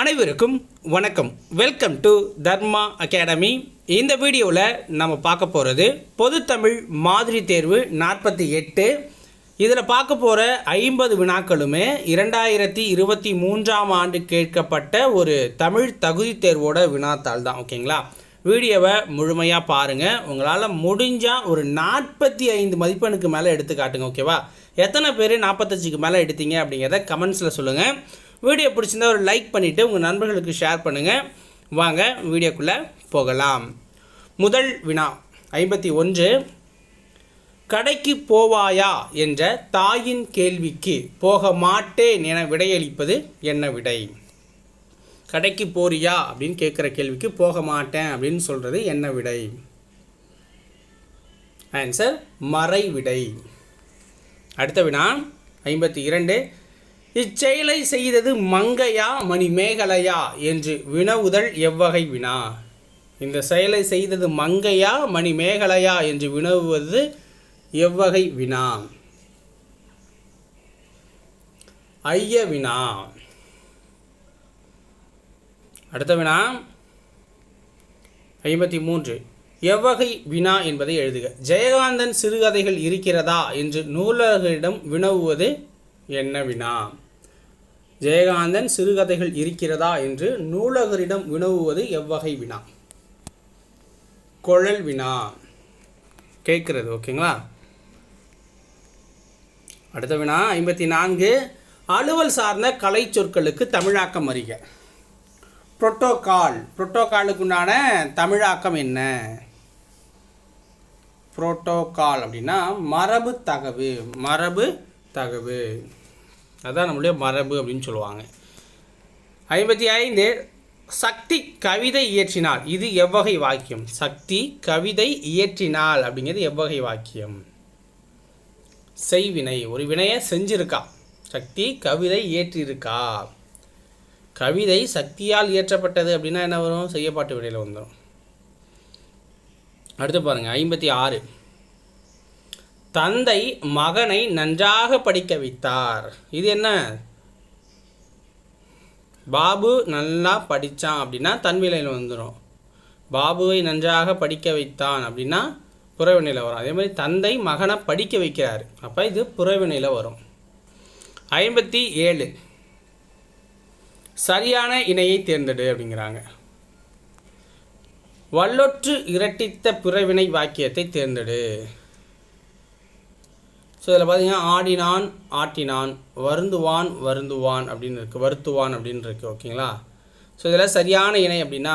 அனைவருக்கும் வணக்கம். Welcome to Dharma academy. இந்த வீடியோவில் நம்ம பார்க்க போகிறது பொதுத்தமிழ் மாதிரி தேர்வு 48. இதில் பார்க்க போகிற 50 வினாக்களுமே 2023ஆம் ஆண்டு கேட்கப்பட்ட ஒரு தமிழ் தகுதி தேர்வோட வினாத்தாள் தான். ஓகேங்களா? வீடியோவை முழுமையாக பாருங்கள். உங்களால் முடிஞ்சால் ஒரு 45 மதிப்பெண்ணுக்கு மேலே எடுத்து காட்டுங்க. ஓகேவா? எத்தனை பேர் 45க்கு மேலே எடுத்தீங்க அப்படிங்கிறத கமெண்ட்ஸில் சொல்லுங்கள். வீடியோ பிடிச்சிருந்தா ஒரு லைக் பண்ணிவிட்டு உங்கள் நண்பர்களுக்கு ஷேர் பண்ணுங்கள். வாங்க வீடியோக்குள்ளே போகலாம். முதல் வினா 51. கடைக்கு போவாயா என்ற தாயின் கேள்விக்கு போக மாட்டேன் என விடையளிப்பது என்ன விடை? கடைக்கு போறியா அப்படின்னு கேட்குற கேள்விக்கு போக மாட்டேன் அப்படின்னு சொல்கிறது என்ன விடை? ஆன்சர் மறை விடை. அடுத்த வினா 52. இச்செயலை செய்தது மங்கையா மணிமேகலையா என்று வினவுதல் எவ்வகை வினா? இந்த செயலை செய்தது மங்கையா மணிமேகலையா என்று வினவுவது எவ்வகை வினா? ஐய வினா. அடுத்த வினா 53. எவ்வகை வினா என்பதை எழுதுக. ஜெயகாந்தன் சிறுகதைகள் இருக்கிறதா என்று நூலகரிடம் வினவுவது என்ன வினா? ஜெயகாந்தன் சிறுகதைகள் இருக்கிறதா என்று நூலகரிடம் வினவுவது எவ்வகை வினா? குழல் வினா கேட்கிறது. ஓகேங்களா? அடுத்த வினா 54. அலுவல் சார்ந்த கலை சொற்களுக்கு தமிழாக்கம் அறிக. புரோட்டோகாலுக்கு உண்டான தமிழாக்கம் என்ன? புரோட்டோகால் அப்படின்னா மரபு தகவு. அதுதான் நம்மளுடைய மரபு அப்படின்னு சொல்லுவாங்க. 55. சக்தி கவிதை இயற்றினாள் இது எவ்வகை வாக்கியம்? சக்தி கவிதை இயற்றினாள் அப்படிங்கிறது எவ்வகை வாக்கியம்? செய்வினை. ஒரு வினையை செஞ்சிருக்கா. சக்தி கவிதை இயற்றியிருக்கா. கவிதை சக்தியால் இயற்றப்பட்டது அப்படின்னா என்ன வரும்? செய்யப்பாட்டு வினையில் வந்துடும். அடுத்து பாருங்கள் 56. தந்தை மகனை நன்றாக படிக்க வைத்தார். இது என்ன? பாபு நல்லா படித்தான் அப்படின்னா தன்வினையில் வந்துடும். பாபுவை நன்றாக படிக்க வைத்தான் அப்படின்னா புறவினையில் வரும். அதே மாதிரி தந்தை மகனை படிக்க வைக்கிறார், அப்போ இது புறவினையில் வரும். 57. சரியான இணையை தேர்ந்தெடு அப்படிங்கிறாங்க. வல்லொற்று இரட்டித்த பிறவினை வாக்கியத்தை தேர்ந்தெடு. ஸோ இதில் பார்த்தீங்கன்னா ஆடினான் ஆட்டினான், வருந்துவான் அப்படின்னு இருக்குது, வருத்துவான் அப்படின்னு இருக்குது. ஓகேங்களா? ஸோ இதில் சரியான இணை அப்படின்னா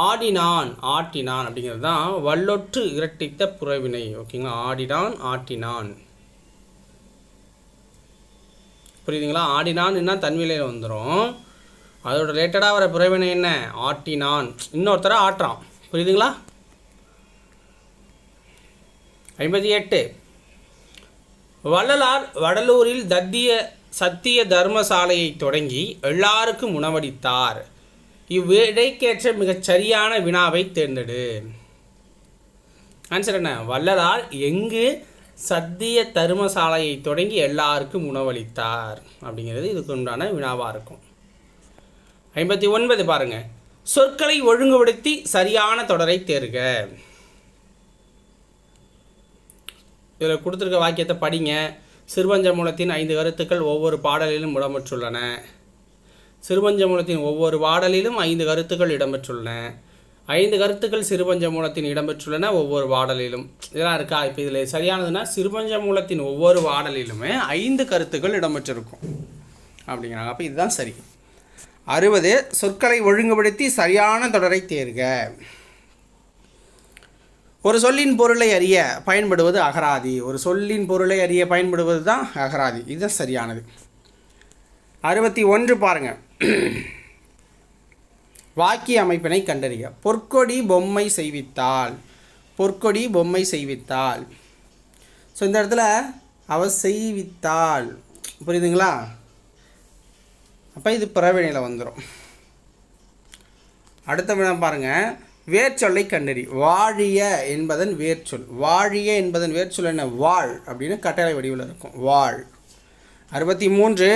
ஆடினான் ஆட்டினான் அப்படிங்கிறது தான் வல்லொற்று இரட்டித்த புறவினை. ஓகேங்களா? ஆடினான் ஆட்டினான். புரியுதுங்களா? ஆடினான்னா தன்வினையில் வந்துடும். அதோட ரிலேட்டடாக வர புறவினை என்ன? ஆட்டினான். இன்னொருத்தர ஆட்டுறான். புரியுதுங்களா? 58. வள்ளலார் வடலூரில் சத்திய தர்மசாலையை தொடங்கி எல்லாருக்கும் உணவளித்தார். இவ்விடைக்கேற்ற மிகச் சரியான வினாவை தேர்ந்தெடு. ஆன்சர் என்ன? வள்ளலார் எங்கு சத்திய தர்மசாலையை தொடங்கி எல்லாருக்கும் உணவளித்தார் அப்படிங்கிறது இதுக்கு உண்டான வினாவாக இருக்கும். 59. பாருங்க. சொற்களை ஒழுங்குபடுத்தி சரியான தொடரை தேர்க. இதில் கொடுத்துருக்க வாக்கியத்தை படிங்க. சிறுபஞ்ச மூலத்தின் 5 கருத்துக்கள் ஒவ்வொரு பாடலிலும் இடம்பெற்றுள்ளன. சிறுபஞ்ச மூலத்தின் ஒவ்வொரு பாடலிலும் 5 கருத்துக்கள் இடம்பெற்றுள்ளன. 5 கருத்துக்கள் சிறுபஞ்ச மூலத்தின் இடம்பெற்றுள்ளன ஒவ்வொரு பாடலிலும். இதெல்லாம் இருக்கா? இப்போ இதில் சரியானதுன்னா சிறுபஞ்ச மூலத்தின் ஒவ்வொரு பாடலிலுமே 5 கருத்துக்கள் இடம்பெற்றிருக்கும் அப்படிங்கிறாங்க. அப்போ இதுதான் சரி. 60. சொற்களை ஒழுங்குபடுத்தி சரியான தொடரை தேர்க. ஒரு சொல்லின் பொருளை அறிய பயன்படுவது அகராதி. ஒரு சொல்லின் பொருளை அறிய பயன்படுவது தான் அகராதி. இதுதான் சரியானது. 61. பாருங்கள். வாக்கிய அமைப்பினை கண்டறிக. பொற்கொடி பொம்மை செய்வித்தாள். பொற்கொடி பொம்மை செய்வித்தாள். ஸோ இந்த இடத்துல அவ செய்வித்தாள். புரியுதுங்களா? அப்போ இது பிறவினையில் வந்துடும். அடுத்த வினா பாருங்கள். வேர்ச்சொல்லை கண்டறி. வாழிய என்பதன் வேர்ச்சொல். வாழிய என்பதன் வேர்ச்சொல் என்ன? வாழ் அப்படின்னு கட்டளை வடிவில் இருக்கும். வாழ். 63.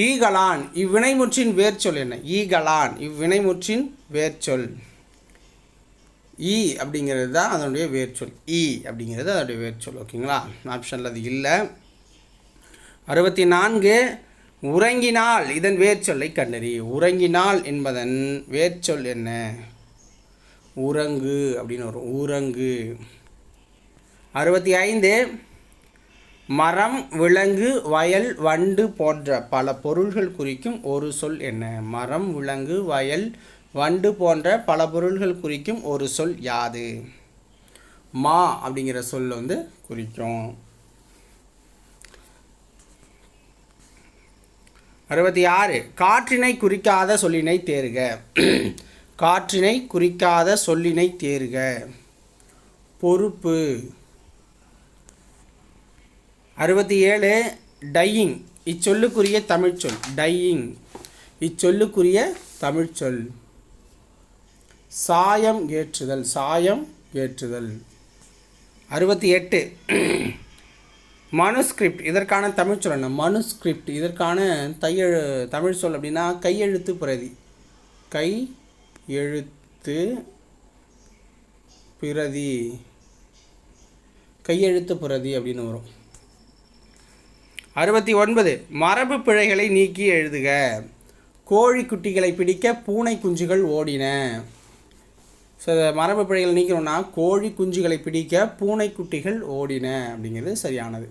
ஈகலான் இவ்வினைமுற்றின் வேர்ச்சொல் என்ன? ஈகலான் இவ்வினைமுற்றின் வேர்ச்சொல். ஈ அப்படிங்கிறது தான் அதனுடைய வேர்ச்சொல். ஈ அப்படிங்கிறது அதனுடைய வேர்ச்சொல். ஓகேங்களா? ஆப்ஷனில் அது இல்லை. 64 உறங்கினால் இதன் வேர்ச்சொல்லை கண்டறி. உறங்கினால் என்பதன் வேர்ச்சொல் என்ன? உறங்கு அப்படின்னு வரும். உறங்கு. 65 மரம், விலங்கு, வயல், வண்டு போன்ற பல பொருள்கள் குறிக்கும் ஒரு சொல் என்ன? மரம், விலங்கு, வயல், வண்டு போன்ற பல பொருள்கள் குறிக்கும் ஒரு சொல் யாது? மா அப்படிங்கிற சொல் வந்து குறிக்கும். 66 காற்றினை குறிக்காத சொல்லினை தேர்க. காற்றினை குறிக்காத சொல்லினை தேர்க. பொறுப்பு. 67 டையிங் இச்சொல்லுக்குரிய தமிழ்ச்சொல். டையிங் இச்சொல்லுக்குரிய தமிழ்ச்சொல். சாயம் ஏற்றுதல். சாயம் ஏற்றுதல். 68 மனுஸ்கிரிப்ட் இதற்கான தமிழ்ச்சொல் என்ன? மனுஸ்கிரிப்ட் இதற்கான தமிழ் சொல் அப்படின்னா கையெழுத்து பிரதி. கை எழுத்து பிரதி. கையெழுத்து பிரதி அப்படின்னு வரும். 69 மரபு பிழைகளை நீக்கி எழுதுக. கோழி குட்டிகளை பிடிக்க பூனை குஞ்சுகள் ஓடின. ஸோ மரபு பிழைகளை நீக்கணும்னா கோழி குஞ்சுகளை பிடிக்க பூனை குட்டிகள் ஓடின அப்படிங்கிறது சரியானது.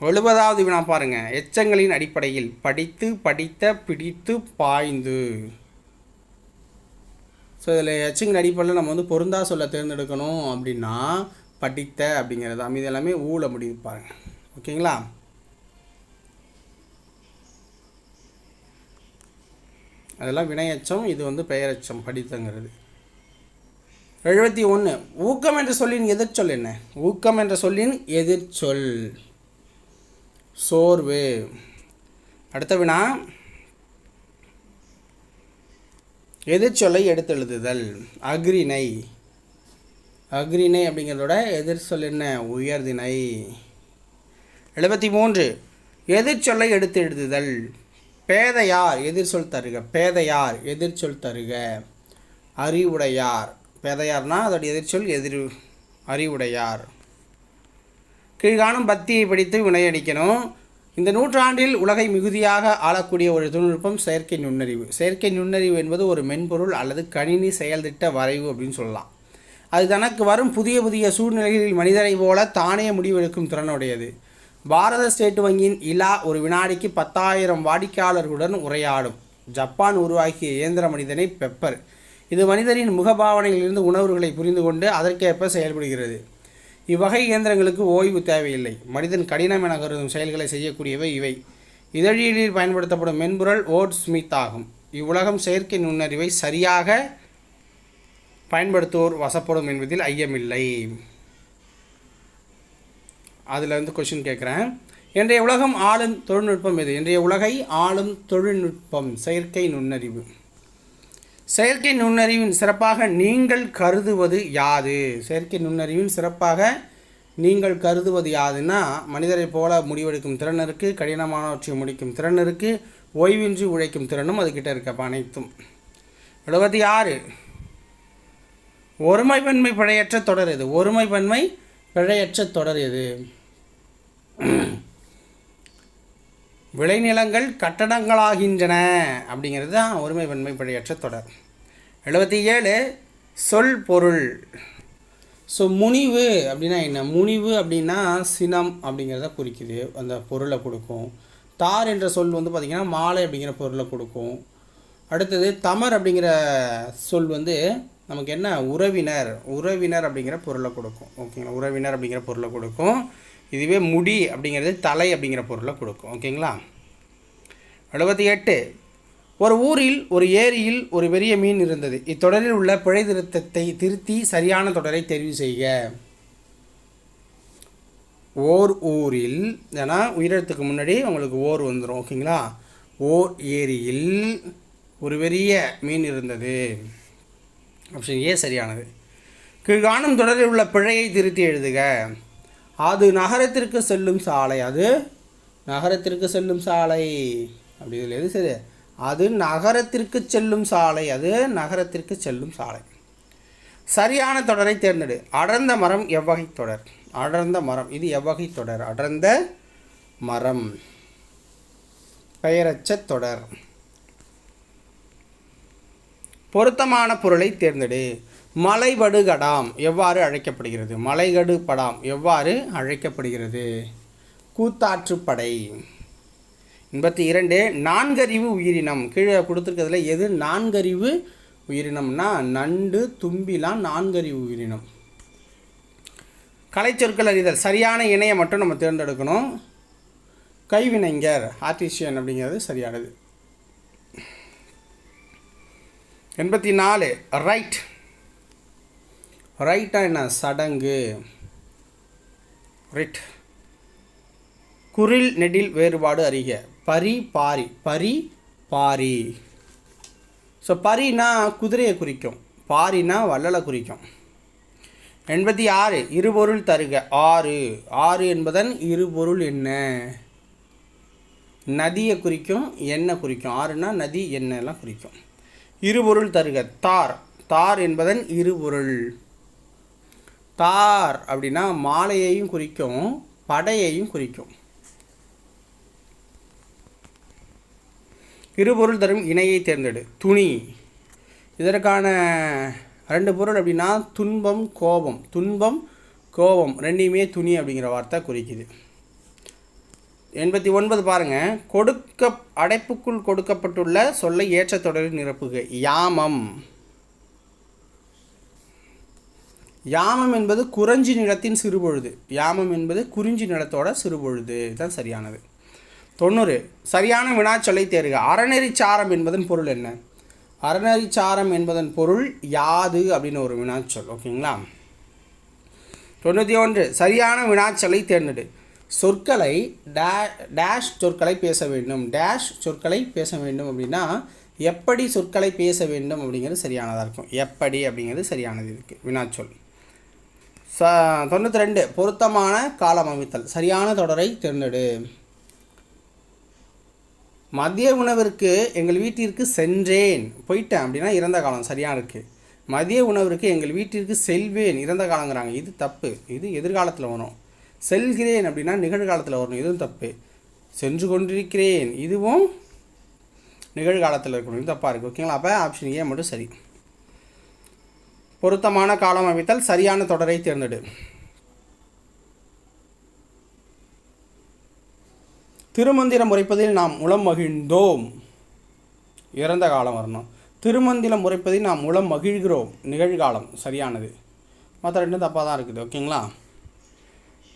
70வது வினா பாருங்கள். எச்சங்களின் அடிப்படையில் படித்து, படித்த, பிடித்து, பாய்ந்து. ஸோ இதில் எச்சங்களின் அடிப்படையில் நம்ம வந்து பொருந்தா சொல்ல தேர்ந்தெடுக்கணும் அப்படின்னா படித்த அப்படிங்கிறது தான். இது எல்லாமே ஊழ முடிவு பாருங்கள். ஓகேங்களா? அதெல்லாம் வினையச்சம், இது வந்து பெயரச்சம் படித்தங்கிறது. 71 ஊக்கம் என்ற சொல்லின் எதிர்ச்சொல் என்ன? ஊக்கம் என்ற சொல்லின் எதிர்ச்சொல் சோர்வு. அடுத்த வினா எதிர்ச்சொல்லை எடுத்தெழுதுதல். அக்ரிணை. அக்ரிணை அப்படிங்கிறதோட எதிர்ச்சொல் என்ன? உயர்திணை. 73 எதிர்ச்சொல்லை எடுத்து எழுதுதல். பேதையார் எதிர்ச்சொல் தருக. பேதையார் எதிர்ச்சொல் தருக. அறிவுடையார். பேதையார்னா அதோடைய எதிர்ச்சொல் அறிவுடையார். கீழ்காணும் பத்தியை படித்து வினையடிக்கணும். இந்த நூற்றாண்டில் உலகை மிகுதியாக ஆளக்கூடிய ஒரு தொழில்நுட்பம் செயற்கை நுண்ணறிவு. செயற்கை நுண்ணறிவு என்பது ஒரு மென்பொருள் அல்லது கணினி செயல்திட்ட வரைவு அப்படின்னு சொல்லலாம். அது தனக்கு வரும் புதிய புதிய சூழ்நிலைகளில் மனிதரை போல தானே முடிவெடுக்கும் திறனுடையது. பாரத ஸ்டேட் வங்கியின் இலா ஒரு வினாடிக்கு 10,000 வாடிக்கையாளர்களுடன் உரையாடும். ஜப்பான் உருவாக்கிய இயந்திர மனிதனை பெப்பர். இது மனிதனின் முகபாவனைகளிலிருந்து உணர்வுகளை புரிந்து கொண்டு அதற்கேற்ப செயல்படுகிறது. இவ்வகை இயந்திரங்களுக்கு ஓய்வு தேவையில்லை. மனிதன் கடினம் என கருதும் செயல்களை செய்யக்கூடியவை இவை. இதழியலில் பயன்படுத்தப்படும் மென்பொருள் வேர்ட் ஸ்மித் ஆகும். இவ்வுலகம் செயற்கை நுண்ணறிவை சரியாக பயன்படுத்துவோர் வசப்படும் என்பதில் ஐயமில்லை. அதில் வந்து கொஷின் கேட்குறேன். இன்றைய உலகம் ஆளும் தொழில்நுட்பம் எது? இன்றைய உலகை ஆளும் தொழில்நுட்பம் செயற்கை நுண்ணறிவு. செயற்கை நுண்ணறிவின் சிறப்பாக நீங்கள் கருதுவது யாது? செயற்கை நுண்ணறிவின் சிறப்பாக நீங்கள் கருதுவது யாதுன்னா மனிதரை போல முடிவெடுக்கும் திறன் இருக்குது, கடினமானவற்றை முடிக்கும் திறன் இருக்குது, ஓய்வின்றி உழைக்கும் திறனும் அதுக்கிட்ட இருக்கப்ப அனைத்தும். 76 ஒருமைப்பன்மை பிழையற்ற தொடர் எது? ஒருமைப்பன்மை பிழையற்ற தொடர் எது? விளைநிலங்கள் கட்டடங்களாகின்றன அப்படிங்கிறது தான் ஒருமைப்பன்மை பிழையற்ற தொடர். 77 சொல் பொருள். ஸோ முனிவு அப்படின்னா என்ன? முனிவு அப்படின்னா சினம் அப்படிங்கிறத குறிக்குது, அந்த பொருளை கொடுக்கும். தார் என்ற சொல் வந்து பார்த்திங்கன்னா மாலை அப்படிங்கிற பொருளை கொடுக்கும். அடுத்தது தமர் அப்படிங்கிற சொல் வந்து நமக்கு என்ன? உறவினர். உறவினர் அப்படிங்கிற பொருளை கொடுக்கும். ஓகேங்களா? உறவினர் அப்படிங்கிற பொருளை கொடுக்கும். இதுவே முடி அப்படிங்கிறது தலை அப்படிங்கிற பொருளை கொடுக்கும். ஓகேங்களா? 78 ஒரு ஊரில் ஒரு ஏரியில் ஒரு பெரிய மீன் இருந்தது. இத்தொடரில் உள்ள பிழை திருத்தத்தை திருத்தி சரியான தொடரை தெரிவு செய்க. ஓர் ஊரில், ஏன்னா உயிரெழுத்துக்கு முன்னாடி உங்களுக்கு ஓர் வந்துடும். ஓகேங்களா? ஓர் ஏரியில் ஒரு பெரிய மீன் இருந்தது. ஆப்ஷன் ஏ சரியானது. கீழ்காணும் தொடரில் உள்ள பிழையை திருத்தி எழுதுக. அது நகரத்திற்கு செல்லும் சாலை. அது நகரத்திற்கு செல்லும் சாலை அப்படி இதில் எது சரி? அது நகரத்திற்கு செல்லும் சாலை. அது நகரத்திற்கு செல்லும் சாலை. சரியான தொடரை தேர்ந்தெடு. அடர்ந்த மரம் எவ்வகை தொடர்? அடர்ந்த மரம் இது எவ்வகை தொடர்? அடர்ந்த மரம் பெயரச்ச தொடர். பொருத்தமான பொருளை தேர்ந்தெடு. மலைபடுகடாம் எவ்வாறு அழைக்கப்படுகிறது? மலைகடுபடாம் எவ்வாறு அழைக்கப்படுகிறது? கூத்தாற்றுப்படை. 82 நான்கறிவு உயிரினம். கீழே கொடுத்துருக்கிறதுல எது நான்கறிவு உயிரினம்னா நண்டு தும்பிலாம் நான்கறிவு உயிரினம். கலைச்சொற்கள் அறிதல். சரியான இணையை மட்டும் நம்ம தேர்ந்தெடுக்கணும். கைவினைஞர் ஆர்டிஷியன் அப்படிங்கிறது சரியானது. 84 ரைட். ரைட்டா என்ன? சடங்கு. ரைட். குரில் நெடில் வேறுபாடு அறிக. பரி பாரி. பரி பாரி. ஸோ பரினா குதிரையை குறிக்கும், பாரினா வள்ளலை குறிக்கும். 86 இருபொருள் தருக. ஆறு. ஆறு என்பதன் இருபொருள் என்ன? நதியை குறிக்கும், எண்ணெய் குறிக்கும். ஆறுனா நதி, எண்ணெய்லாம் குறிக்கும். இருபொருள் தருக. தார். தார் என்பதன் இருபொருள். தார் அப்படின்னா மாலையையும் குறிக்கும், படையையும் குறிக்கும். இருபொருள் தரும் இணையை தேர்ந்தெடு. துணி. இதற்கான 2 பொருள் அப்படின்னா துன்பம் கோபம். துன்பம் கோபம் ரெண்டையுமே துணி அப்படிங்கிற வார்த்தை குறிக்குது. 89 பாருங்கள். அடைப்புக்குள் கொடுக்கப்பட்டுள்ள சொல்லை ஏற்ற தொடரில் நிரப்புக. யாமம். யாமம் என்பது குறிஞ்சி நிலத்தின் சிறுபொழுது. யாமம் என்பது குறிஞ்சி நிலத்தோட சிறுபொழுது. இதுதான் சரியானது. 90 சரியான வினாச்சொல்லை தேர்க. அறநெறிச்சாரம் என்பதன் பொருள் என்ன? அறநெறிச்சாரம் என்பதன் பொருள் யாது அப்படின்னு ஒரு வினாச்சொல். ஓகேங்களா? 91 சரியான வினாச்சொல்லை தேர்ந்தெடு. சொற்களை டேஷ் சொற்களை பேச வேண்டும். டேஷ் சொற்களை பேச வேண்டும் அப்படின்னா எப்படி சொற்களை பேச வேண்டும் அப்படிங்கிறது சரியானதாக இருக்கும். எப்படி அப்படிங்கிறது சரியானது இருக்குது வினாச்சொல். 92 பொருத்தமான காலம் அமைத்தல். சரியான தொடரை தேர்ந்தெடு. மதிய உணவிற்கு எங்கள் வீட்டிற்கு சென்றேன். போயிட்டேன் அப்படின்னா இறந்த காலம் சரியாக இருக்குது. மதிய உணவிற்கு எங்கள் வீட்டிற்கு செல்வேன் இறந்த காலங்கிறாங்க. இது தப்பு. இது எதிர்காலத்தில் வரும். செல்கிறேன் அப்படின்னா நிகழ்காலத்தில் வரணும். இதுவும் தப்பு. சென்று கொண்டிருக்கிறேன் இதுவும் நிகழ்காலத்தில் இருக்கணும். இது தப்பாக இருக்குது. ஓகேங்களா? அப்போ ஆப்ஷன் ஏ மட்டும் சரி. பொருத்தமான காலம் அமைத்தல். சரியான தொடரை தேர்ந்தெடு. திருமந்திரம் உரைப்பதில் நாம் உளம் மகிழ்ந்தோம். இறந்த காலம் வரணும். திருமந்திரம் உரைப்பதில் நாம் உளம் மகிழ்கிறோம் நிகழ்காலம் சரியானது. மற்ற ரெண்டும் தப்பாக தான் இருக்குது. ஓகேங்களா?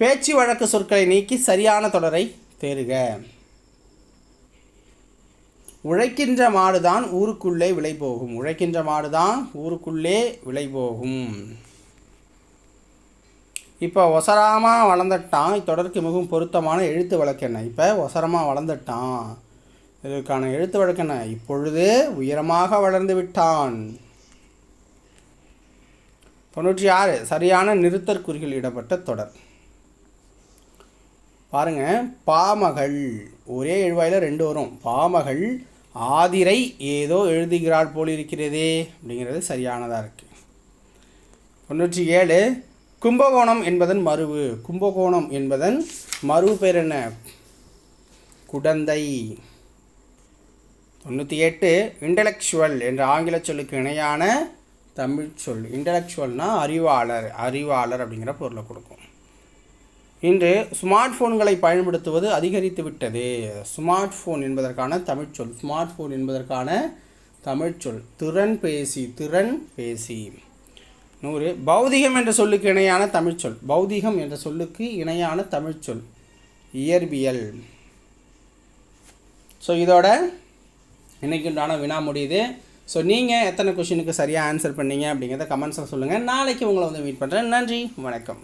பேச்சு வழக்கு சொற்களை நீக்கி சரியான தொடரை தேர்க. உழைக்கின்ற மாடுதான் ஊருக்குள்ளே விலை போகும். உழைக்கின்ற மாடுதான் ஊருக்குள்ளே விலை போகும். இப்போ ஒசரமாக வளர்ந்துட்டான். இத்தொடருக்கு மிகவும் பொருத்தமான எழுத்து வழக்கு என்ன? இப்போ ஒசரமாக வளர்ந்துட்டான். இதற்கான எழுத்து வழக்கு என்ன? இப்பொழுது உயரமாக வளர்ந்து விட்டான். 96 சரியான நிறுத்தற்குறிகள் இடப்பட்ட தொடர். பாருங்கள். பாமகள் ஒரே எழுவாயில் 2 வரும். பாமகள் ஆதிரை ஏதோ எழுதுகிறாள் போல் இருக்கிறதே அப்படிங்கிறது சரியானதாக இருக்குது. 97 கும்பகோணம் என்பதன் மருவு. கும்பகோணம் என்பதன் மருவு பேர் என்ன? குடந்தை. 98 இன்டலெக்சுவல் என்ற ஆங்கில சொல்லுக்கு இணையான தமிழ் சொல். இன்டலெக்சுவல்னால் அறிவாளர். அறிவாளர் அப்படிங்கிற பொருளை கொடுக்கும். இன்று ஸ்மார்ட் ஃபோன்களை பயன்படுத்துவது அதிகரித்து விட்டது. ஸ்மார்ட் ஃபோன் என்பதற்கான தமிழ்ச்சொல். ஸ்மார்ட் ஃபோன் என்பதற்கான தமிழ்ச்சொல் திறன்பேசி. திறன்பேசி. 100 பௌதிகம் என்ற சொல்லுக்கு இணையான தமிழ்ச்சொல். பௌதிகம் என்ற சொல்லுக்கு இணையான தமிழ்ச்சொல் இயற்பியல். ஸோ இதோட இன்றைக்கு உண்டான வினா முடியுது. ஸோ நீங்கள் எத்தனை கொஷினுக்கு சரியாக ஆன்சர் பண்ணீங்க அப்படிங்கிறத கமெண்ட்ஸில் சொல்லுங்கள். நாளைக்கு உங்களை வந்து மீட் பண்ணுறேன். நன்றி, வணக்கம்.